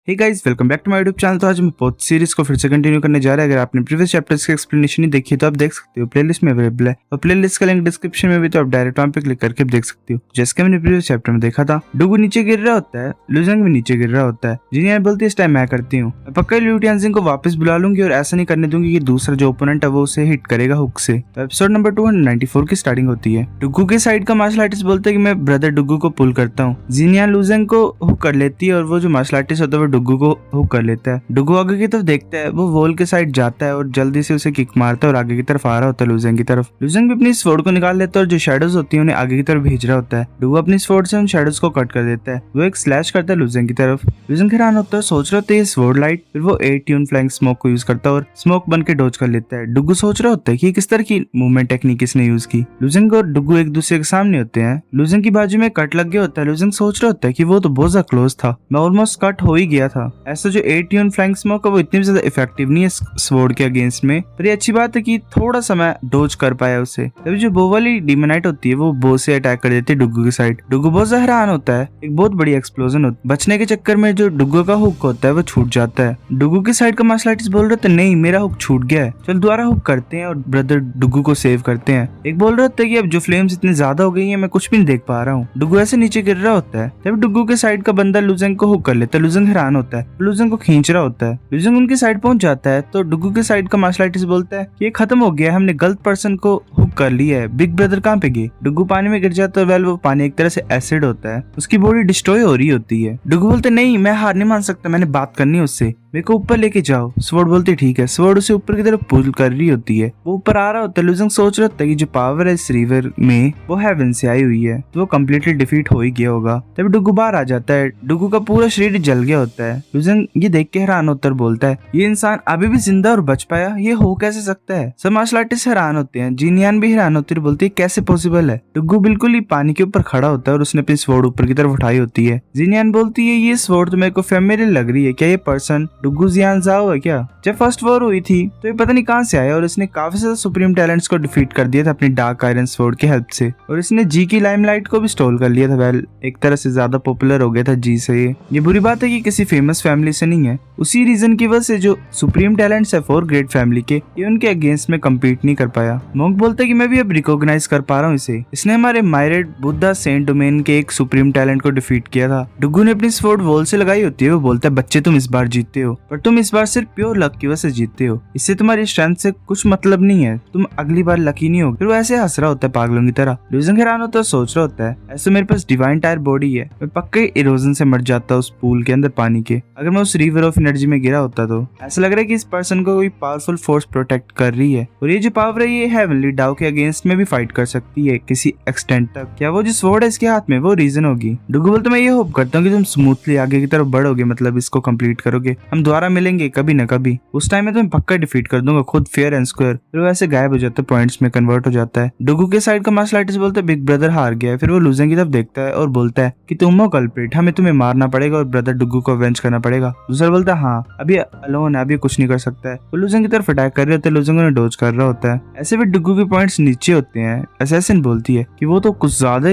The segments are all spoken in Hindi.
Hey guys, welcome back to my YouTube channel. तो आज हम बहुत सीरीज को फिर से कंटिन्यू करने जा रहे हैं। अगर आपने प्रीवियस चैप्टर्स की एक्सप्लेनेशन नहीं देखी तो आप देख सकते हो, प्लेलिस्ट में अवेलेबल है और प्लेलिस्ट का लिंक डिस्क्रिप्शन में भी, तो आप डायरेक्ट वहां पे क्लिक करके देख सकते हो। जैसे हमने प्रीवियस चैप्टर में देखा था, डुगू नीचे गिर रहा होता है, लुजंग भी नीचे गिर रहा होता है। जीनियन बोलती है इस टाइम मैं करती हूँ, मैं पक्का लिu टिanxing को वापस बुला लूंगी और ऐसा नहीं करने दूंगी कि दूसरा जो ओपोनेंट है वो उसे हिट करेगा हुक से। तो एपिसोड नंबर 294 की स्टार्टिंग होती है। डुगू के साइड का मार्शल आर्टिस्ट बोलता है कि मैं ब्रदर डुगू को पुल करता हूँ। जीनियन लुजंग को हुक कर लेती है और वो जो मार्शल आर्टिस्ट होता है वो डुगू को हुक कर लेता है। डुगू आगे की तरफ देखता है, वो वॉल के साइड जाता है और जल्दी से उसे किक मारता है और आगे की तरफ आ रहा होता है लुजंग की तरफ। लुजंग भी अपनी स्वॉर्ड को निकाल लेता है और जो शैडोज होती है उन्हें आगे की तरफ भेज रहा होता है। डुगू अपनी स्वॉर्ड से उन शैडोज को कट कर देता है। वो एक स्लैश करता है लुजंग की तरफ। लुजंग हैरान होता है, सोच रहा होता है ये स्वॉर्ड लाइट। फिर वो 8 ट्यून फ्लाइंग स्मोक को यूज करता है और स्मोक बन के डॉज कर लेता है। डुगू सोच रहा होता है कि किस तरह की मूवमेंट टेक्निक इसने यूज की। लुजंग और डुगू एक दूसरे के सामने होते हैं। लुजंग की बाजू में कट लग गया होता है। लुजंग सोच रहा होता है कि वो तो बहुत ज्यादा क्लोज था, मैं ऑलमोस्ट कट हो ही गया था। ऐसा जो 8 ट्यून फ्लाइंग स्मोक है वो इतनी ज्यादा इफेक्टिव नहीं है स्वॉर्ड के अगेंस्ट में, पर ये अच्छी बात है कि थोड़ा समय डोज कर पाया उसे। तभी जो बो वाली डीमोनाइट होती है वो बो से अटैक कर देती है डुगू की साइड। डुगू बहुत हैरान होता है, एक बहुत बड़ी एक्सप्लोजन होती है। बचने के चक्कर में जो डुगू का हुक होता है वो छूट जाता है। डुगू की साइड का मार्शल आर्टिस्ट बोल रहा था नहीं मेरा हुक छूट गया है, चल दोबारा हुक करते हैं और ब्रदर डुगू को सेव करते हैं। एक बोल रहा था कि अब जो फ्लेम्स इतनी ज्यादा हो गई है मैं कुछ भी नहीं देख पा रहा हूँ। डुगू ऐसे नीचे गिर रहा होता है। तभी डुगू के साइड का बंदा लुजंग को हुक कर लेता है। लुजंग हैरान होता है, लुजंग को खींच रहा होता है। लुजंग उनकी साइड पहुंच जाता है तो डुगू के साइड का मार्शल आर्टिस्ट बोलता है कि ये खत्म हो गया, हमने गलत पर्सन को हुक कर लिया है। बिग ब्रदर कहाँ पे गए? डुगू पानी में गिर जाता है। वेल वो पानी एक तरह से एसिड होता है, उसकी बॉडी डिस्ट्रॉय हो रही होती है। डुगू बोलते नहीं मैं हार नहीं मान सकता, मैंने बात करनी है उससे, मेरे को ऊपर लेके जाओ। स्वॉर्ड बोलती ठीक है। स्वॉर्ड उसे ऊपर की तरफ पुल कर रही होती है, वो ऊपर आ रहा होता है। लुजंग सोच रहा होता है कि जो पावर है इस रिवर में वो हेवन से आई हुई है, तो वो कम्प्लीटली डिफीट हो ही गया होगा। तभी डुगू बाहर आ जाता है। डुगू का पूरा शरीर जल गया होता है। लुजंग ये देख के हैरान होता है, बोलता है ये इंसान अभी भी जिंदा और बच पाया, ये हो कैसे सकता है? सब मार्शल आर्टिस्ट हैरान होते हैं। जीनियन भी हैरान होती है, बोलती है कैसे पॉसिबल है? डुगू बिल्कुल ही पानी के ऊपर खड़ा होता है और उसने अपनी स्वॉर्ड ऊपर की तरफ उठाई होती है। जीनियन बोलती है ये स्वॉर्ड तो मेरे को फेमिलियर लग रही है, क्या ये पर्सन डुगू जियान जाओ है क्या? जब फर्स्ट वॉर हुई थी तो ये पता नहीं कहां से आया और इसने काफी ज्यादा सुप्रीम टैलेंट्स को डिफीट कर दिया था अपनी डार्क आयरन स्वॉर्ड की हेल्प से, और इसने जी की लाइमलाइट को भी स्टॉल कर लिया था। वेल एक तरह से ज्यादा पॉपुलर हो गया था जी से। ये बुरी बात है कि किसी फेमस फैमिली से नहीं है, उसी रीजन की वजह से जो सुप्रीम टैलेंट्स है 4 ग्रेट फैमिली के, ये उनके अगेंस्ट में कम्पीट नहीं कर पाया। मोंक बोलता है कि मैं भी अब रिकॉग्नाइज कर पा रहा हूँ इसे, इसने हमारे मायरेट बुद्धा सेंट डोमेन के एक सुप्रीम टैलेंट को डिफीट किया था। डुगू ने अपनी स्वॉर्ड वॉल से लगाई होती है। वो बोलता है बच्चे तुम इस बार जीतते हो, पर तुम इस बार सिर्फ प्योर लक की वजह से जीतते हो, इससे तुम्हारी स्ट्रेंथ से कुछ मतलब नहीं है, तुम अगली बार लकी नहीं हो। फिर वो ऐसे हंस रहा होता है पागलों की तरह। लुजंग हैरान होता है, सोच रहा होता है ऐसे मेरे पास डिवाइन टायर बॉडी है, मैं पक्के इरोजन से मर जाता उस पूल के अंदर पानी के, अगर मैं उस रिवर ऑफ एनर्जी में गिरा होता तो। ऐसा लग रहा है कि इस पर्सन को कोई पावरफुल फोर्स प्रोटेक्ट कर रही है और ये जो पावर है ये हेवनली डाउ के अगेंस्ट में भी फाइट कर सकती है किसी एक्सटेंट तक। क्या वो जो स्वॉर्ड है इसके हाथ में वो रीजन होगी? डुगू बोलता मैं ये होप करता हूँ कि तुम स्मूथली आगे की तरफ बढ़ोगे, मतलब इसको कंप्लीट करोगे, हम दोबारा मिलेंगे कभी न कभी, उस टाइम में तुम्हें पक्का डिफीट कर दूंगा, खुद फेयर एंड स्क्वायर। फिर वो ऐसे गायब हो जाता है, पॉइंट्स में कन्वर्ट हो जाता है। डुगू के साइड का मार्शल आर्टिस्ट बोलता है बिग ब्रदर हार गया है। फिर वो लुजंग की तरफ देखता है और बोलता है कि तुम हो कल्प्रिट, हमें तुम्हें मारना पड़ेगा और ब्रदर डुगू को अवेंज करना पड़ेगा। दूसरा बोलता है हाँ अभी अलोन है, अभी कुछ नहीं कर सकता है। वो लुजंग की तरफ अटैक कर रहे होते हैं, लुजंग उन्हें डॉज कर रहा होता है। ऐसे भी डुगू के पॉइंट्स नीचे होते हैं। असैसिन बोलती है कि वो तो कुछ ज्यादा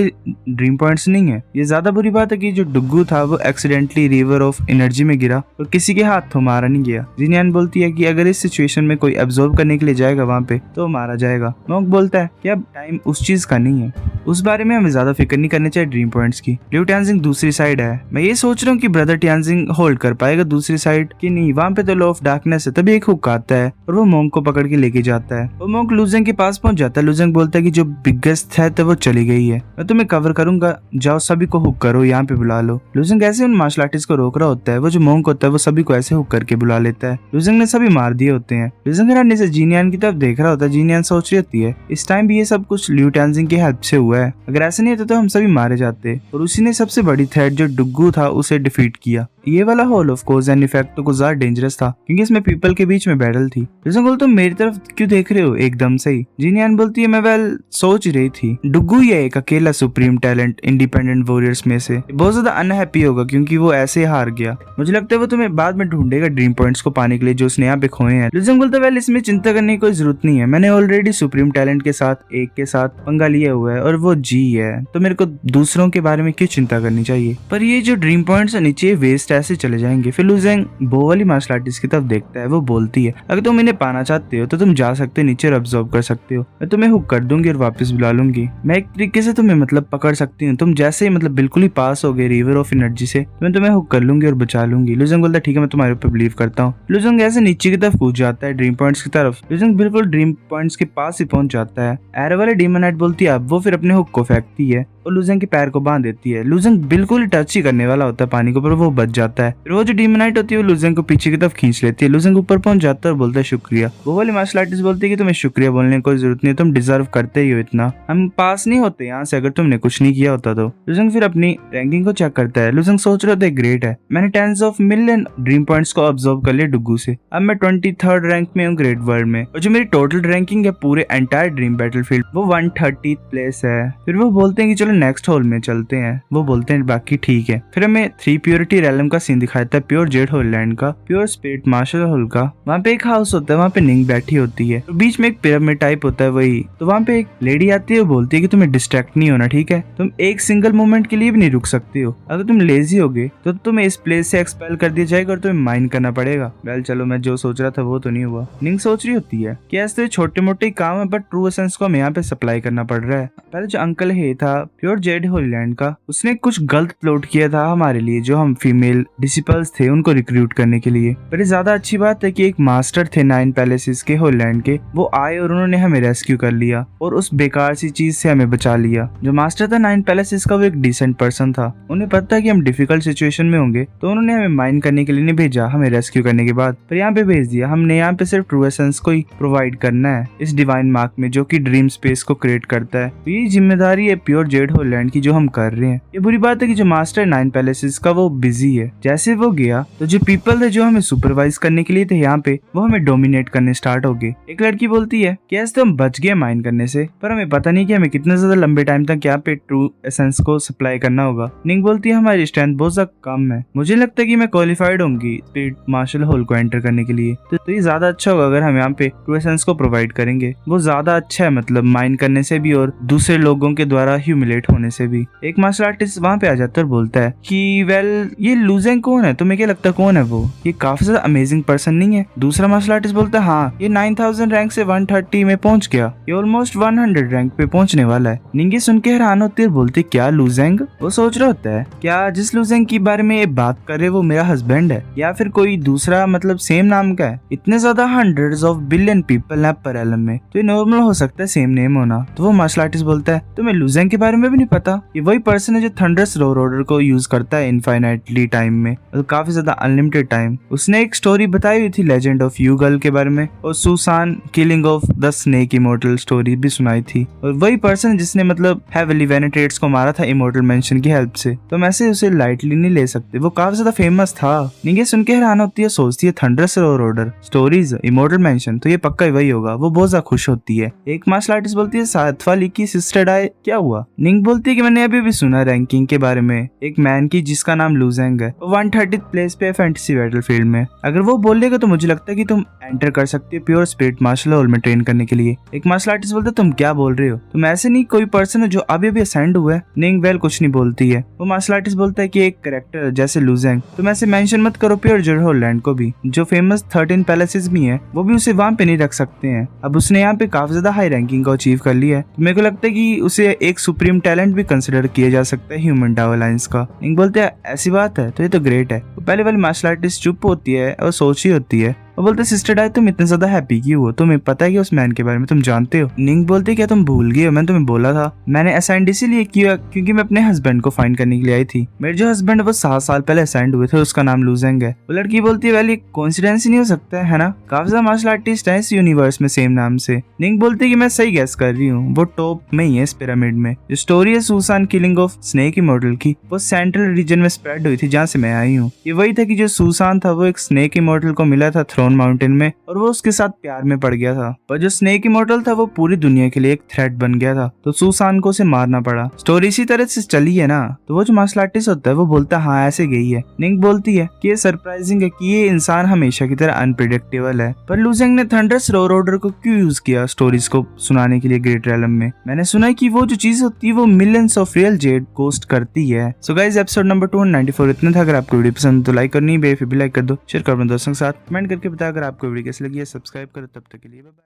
ड्रीम पॉइंट्स नहीं है। ये ज्यादा बुरी बात है कि जो डुगू था वो एक्सीडेंटली रिवर ऑफ एनर्जी में गिरा और किसी के हाथ तो मारा नहीं गया। जीनियन बोलती है कि अगर इस सिचुएशन में कोई एब्जॉर्ब करने के लिए जाएगा वहां पे तो मारा जाएगा। मोंक बोलता है कि अब टाइम उस चीज का नहीं है, उस बारे में हमें ज्यादा फिक्र नहीं करनी चाहिए ड्रीम पॉइंट्स की। लिu टिanxing दूसरी साइड है, मैं ये सोच रहा हूँ कि ब्रदर टिanxing होल्ड कर पाएगा दूसरी साइड कि नहीं, वहां पे तो लॉ ऑफ डार्कनेस है। तभी एक हुक आता है और वो मोंक को पकड़ के लेके जाता है। वो मोंक लुजंग के पास पहुंच जाता है। लुजंग बोलता है कि जो बिगेस्ट है तो वो चली गई है, मैं तुम्हें कवर करूंगा, जाओ सभी को हुक करो, यहाँ पे बुला लो। लुजंग ऐसे उन मार्शल आर्टिस्ट को रोक रहा होता है। वो जो मोंक होता है वो सभी को ऐसे हुक करके बुला लेता है। लुजंग ने सभी मार दिए होते हैं। लुजंग हैरानी से जीनियन की तरफ देख रहा होता है। जीनियन सोच रही होती है इस टाइम भी ये सब कुछ लिu टिanxing की हेल्प से हुआ है, अगर ऐसे नहीं होता तो हम सभी मारे जाते, और उसी ने सबसे बड़ी थ्रेट जो डुगू था उसे डिफीट किया। ये वाला whole of cause and effect fact तो कुछ ज्यादा डेंजरस था क्योंकि इसमें पीपल के बीच में बैटल थी। लुजेंग बोलता तुम मेरी तरफ क्यों देख रहे हो एकदम से ही। जिनियान बोलती है मैं सोच रही थी डुगू ये एक अकेला सुप्रीम टैलेंट इंडिपेंडेंट वॉरियर्स में से बहुत ज्यादा अनहैप्पी होगा क्योंकि वो ऐसे हार गया। मुझे लगता है वो तुम्हें बाद में ढूंढेगा ड्रीम पॉइंट्स को पाने के लिए जो उसने यहाँ पे खोए हैं। लुजेंग बोलता है इसमें चिंता करने की कोई जरूरत नहीं है, मैंने ऑलरेडी सुप्रीम टैलेंट के साथ एक के साथ पंगा लिया हुआ है और वो जी है, तो मेरे को दूसरों के बारे में क्यों चिंता करनी चाहिए। पर ये जो ड्रीम पॉइंट्स है नीचे वेस्ट ऐसे चले जाएंगे। फिर लुजेंग बो वाली मार्शल आर्टिस्ट की तरफ देखता है, वो बोलती है अगर तुम इन्हें पाना चाहते हो तो तुम जा सकते हो नीचे और ऑब्जर्व कर सकते हो, मैं तुम्हें हुक कर दूंगी और वापस बुला लूंगी। मैं एक तरीके से तुम्हें मतलब पकड़ सकती हूँ, तुम जैसे ही मतलब बिल्कुल ही पास हो गए रिवर ऑफ एनर्जी से, मैं तुम्हें हुक कर लूंगी और बचा लूंगी। लुजेंग बोलता है ठीक है मैं तुम्हारे ऊपर बिलीव करता हूँ। लुजेंग ऐसे नीचे की तरफ कूद जाता है ड्रीम पॉइंट्स की तरफ। लुजेंग बिल्कुल ड्रीम पॉइंट्स के पास ही पहुंच जाता है। एरो वाले डीमोनाइट बोलती है अब वो फिर अपने हुक को फेंकती है और लुजेंग के पैर को बांध देती है। लुजेंग बिल्कुल ही टच ही करने वाला होता है पानी को, पर वो बच जाता है। फिर वो जो डीमोनाइट होती है वो लुजेंग को पीछे की तरफ खींच लेती है। लुजेंग ऊपर पहुंच जाता है और बोलता है शुक्रिया। वो वाली मार्शल आर्टिस्ट बोलती है कि तुम्हें शुक्रिया बोलने की कोई जरूरत नहीं है, तुम डिजर्व करते ही हो इतना, हम पास नहीं होते यहाँ से अगर तुमने कुछ नहीं किया होता तो। लुजेंग फिर अपनी रैंकिंग को चेक करता है। लुजेंग सोच रहा था ग्रेट है, मैंने tens of million dream points को ऑब्जर्व कर लिया डुगू से, अब मैं 23rd रैंक में हूँ ग्रेट वर्ल्ड में, और जो मेरी टोटल रैंकिंग है पूरे एंटायर ड्रीम बैटलफील्ड वो 130th प्लेस है। फिर वो बोलते हैं कि चलो नेक्स्ट होल में चलते हैं, वो बोलते हैं बाकी ठीक है। फिर हमें 3 प्योरिटी रैलम का सीन दिखाता है, प्योर जेड होल लैंड का, प्योर स्पिरिट मार्शल होल का। वहाँ पे एक हाउस होता है, वहाँ पे निंग बैठी होती है, तो बीच में एक पिरामिड टाइप होता है वही। तो वहाँ पे एक लेडी आती है, वो बोलती है कि तुम्हें डिस्ट्रैक्ट नहीं होना, ठीक है, तुम एक सिंगल मोमेंट के लिए भी नहीं रुक सकती हो, अगर तुम लेजी होगे तो तुम्हें इस प्लेस से एक्सपेल कर दिया जाएगा और तुम्हें माइन करना पड़ेगा। वेल चलो मैं जो सोच रहा था वो तो नहीं हुआ। निंग सोच रही होती है कि ऐसे छोटे मोटे काम है बट ट्रू एसेंस को हमें यहाँ पे सप्लाई करना पड़ रहा है। पहले जो अंकल है था प्योर जेड होलैंड का, उसने कुछ गलत प्लॉट किया था हमारे लिए, जो हम फीमेल डिसिपल्स थे उनको रिक्रूट करने के लिए। पर ज्यादा अच्छी बात है कि एक मास्टर थे 9 पैलेसेस के होलैंड के, वो आए और उन्होंने हमें रेस्क्यू कर लिया और उस बेकार सी चीज से हमें बचा लिया। जो मास्टर था 9 पैलेसेस का वो एक डिसेंट पर्सन था, उन्हें पता है कि हम डिफिकल्ट सिचुएशन में होंगे, तो उन्होंने हमें माइन करने के लिए नहीं भेजा, हमें रेस्क्यू करने के बाद पर यहाँ पे भेज दिया। हमने यहाँ पे सिर्फ ट्रू एसेंस को ही प्रोवाइड करना है इस डिवाइन मार्क में, जो कि ड्रीम स्पेस को क्रिएट करता है। तो ये जिम्मेदारी है प्योर जेड होलैंड की जो हम कर रहे हैं। ये बुरी बात है कि जो मास्टर 9 पैलेसेस का वो बिजी है, जैसे वो गया तो जो पीपल थे जो हमें सुपरवाइज करने के लिए थे यहाँ पे, वो हमें डोमिनेट करने स्टार्ट हो गए। एक लड़की बोलती है कि ऐसे तो हम बच गए माइन करने से, पर हमें पता नहीं कि हमें कितने ज्यादा लंबे टाइम तक यहाँ पे ट्रू एसेंस को सप्लाई करना होगा। निंग बोलती है हमारी स्ट्रेंथ बहुत ज्यादा कम है, मुझे लगता है कि मैं क्वालिफाइड होंगी स्पिरिट मार्शल होल को एंटर करने के लिए, तो ये ज्यादा अच्छा होगा अगर हम यहाँ पे ट्रू एसेंस को प्रोवाइड करेंगे। वो ज्यादा अच्छा है मतलब माइन करने से भी और दूसरे लोगों के द्वारा ह्यूमिलेट होने से भी। एक मार्शल आर्टिस्ट वहाँ पे आ जाता है और बोलता है कि वेल ये लुजेंग कौन है, तुम्हें क्या लगता है कौन है वो, ये काफी ज्यादा अमेजिंग पर्सन नहीं है। दूसरा मार्शल आर्टिस्ट बोलता है हाँ ये 9000 रैंक से 130 में पहुंच गया, ये ऑलमोस्ट 100 रैंक पे पहुंचने वाला है। निंगे सुन के हैरान होती है, बोलती क्या लुजेंग, वो सोच रहा होता है क्या जिस लुजेंग के बारे में ये बात कर रहे वो मेरा हस्बैंड है या फिर कोई दूसरा मतलब सेम नाम का है। इतने ज्यादा हंड्रेड्स ऑफ बिलियन पीपल है पर एलम में, तो ये नॉर्मल हो सकता है सेम नेम होना। तो वो मार्शल आर्टिस्ट बोलता है तुम्हें लुजेंग के बारे में भी नहीं पता, ये वही पर्सन है जो थंडरस रोर ऑर्डर को यूज करता है इनफाइनाइटली टाइम में, तो काफी ज्यादा अनलिमिटेड टाइम। उसने एक स्टोरी बताई हुई थी लेजेंड ऑफ यू गर्ल के बारे में, और Susan killing of the snake immortal story भी सुनाई थी, और वही पर्सन जिसने मतलब हेविली वेनेट्रेट्स को मारा था इमोर्टल मेंशन की हेल्प से। तो हम ऐसे उसे लाइटली नहीं ले सकते, वो काफी ज्यादा फेमस था। निंगे सुन के हैरान होती है, सोचती है thunderous roar order stories immortal mention, तो ये पक्का वही होगा। वो बहुत ज्यादा खुश होती है। एक मार्शल आर्टिस्ट बोलती है सातवा ली की सिस्टर आए, क्या हुआ। निंग बोलती है कि मैंने अभी भी सुना रैंकिंग के बारे में एक मैन की जिसका नाम लुजेंग है, वो 130th प्लेस पे फैंटेसी बैटलफील्ड में। अगर वो बोलेगा तो मुझे लगता है कि तुम एंटर कर सकती हो प्योर स्पिरिट मार्शल होल में ट्रेन करने के लिए। एक मार्शल आर्टिस्ट बोलता है तुम क्या बोल रहे हो, तुम ऐसे नहीं कोई पर्सन है जो अभी अभी असेंड हुआ है। निंग वेल कुछ नहीं बोलती है। वो मार्शल आर्टिस्ट बोलता है कि एक कैरेक्टर जैसे लुजेंग तुम ऐसे मेंशन मत करो प्योर जेड होलैंड को भी, जो फेमस 13 पैलेसेस भी हैं वो भी उसे वहां पे नहीं रख सकते हैं। अब उसने यहाँ पे काफी ज्यादा हाई रैंकिंग को अचीव कर लिया है, तो मेरे को लगता है कि उसे एक सुप्रीम टैलेंट भी कंसिडर किया जा सकता है ह्यूमन डाओ अलायंस का। निंग बोलते हैं ऐसी बात है तो ये तो ग्रेट है। तो पहले वाली मार्शल आर्टिस्ट चुप होती है और सोच ही होती है वो बोलते सिस्टर डाई तुम इतने ज्यादा हैप्पी क्यों हो, तुम्हें पता है कि उस मैन के बारे में, तुम जानते हो। निंग बोलती क्या तुम भूल गए हो, मैंने तुम्हें बोला था। मैंने असाइंड इसीलिए किया क्योंकि मैं अपने हस्बैंड को फाइंड करने के लिए आई थी। मेरे जो हस्बैंड वो 7 साल पहले असाइंड हुए थे, उसका नाम लूजेंग है। वो लड़की बोलती है वेल कोइंसिडेंस ही नहीं हो सकता है ना, काफी ज्यादा मार्शल आर्टिस्ट है इस यूनिवर्स में सेम नाम से। निंग बोलती है कि मैं सही गैस कर रही हूँ, वो टॉप में ही है इस पिरामिड में। जो स्टोरी है Susan killing of snake immortal की, वो सेंट्रल रीजन में स्प्रेड हुई थी जहाँ से मैं आई हूँ। ये वही था कि जो सुसान था वो एक स्नेक इमॉर्टल को मिला था थ्रोन माउंटेन में और वो उसके साथ प्यार में पड़ गया था, और जो स्नेक इमॉर्टल था वो पूरी दुनिया के लिए एक थ्रेट बन गया था, तो सुसान को उसे मारना पड़ा। स्टोरी इसी तरह से चली है ना। तो वो जो मार्शल आर्टिस्ट होता है वो बोलता है हाँ ऐसे गई है। निंग बोलती है कि ये सरप्राइजिंग है कि ये इंसान हमेशा की तरह अनप्रिडिक्टेबल है, पर लूजेंग ने थंडर्स रोर ऑर्डर को क्यों यूज किया स्टोरीज को सुनाने के लिए ग्रेट रैलम में। मैंने सुना है कि वो जो चीज होती है वो मिलियंस ऑफ रियल जेड कोस्ट करती है। सो गाइस एपिसोड नंबर 294 इतना था। अगर आपको वीडियो पसंद तो लाइक करनी है, बेफिक्र भी लाइक कर दो, शेयर कर अपने दोस्तों के साथ, कमेंट करके बताया अगर आपको वीडियो कैसी लगी है, सब्सक्राइब करो। तब तक के लिए बाय बाय।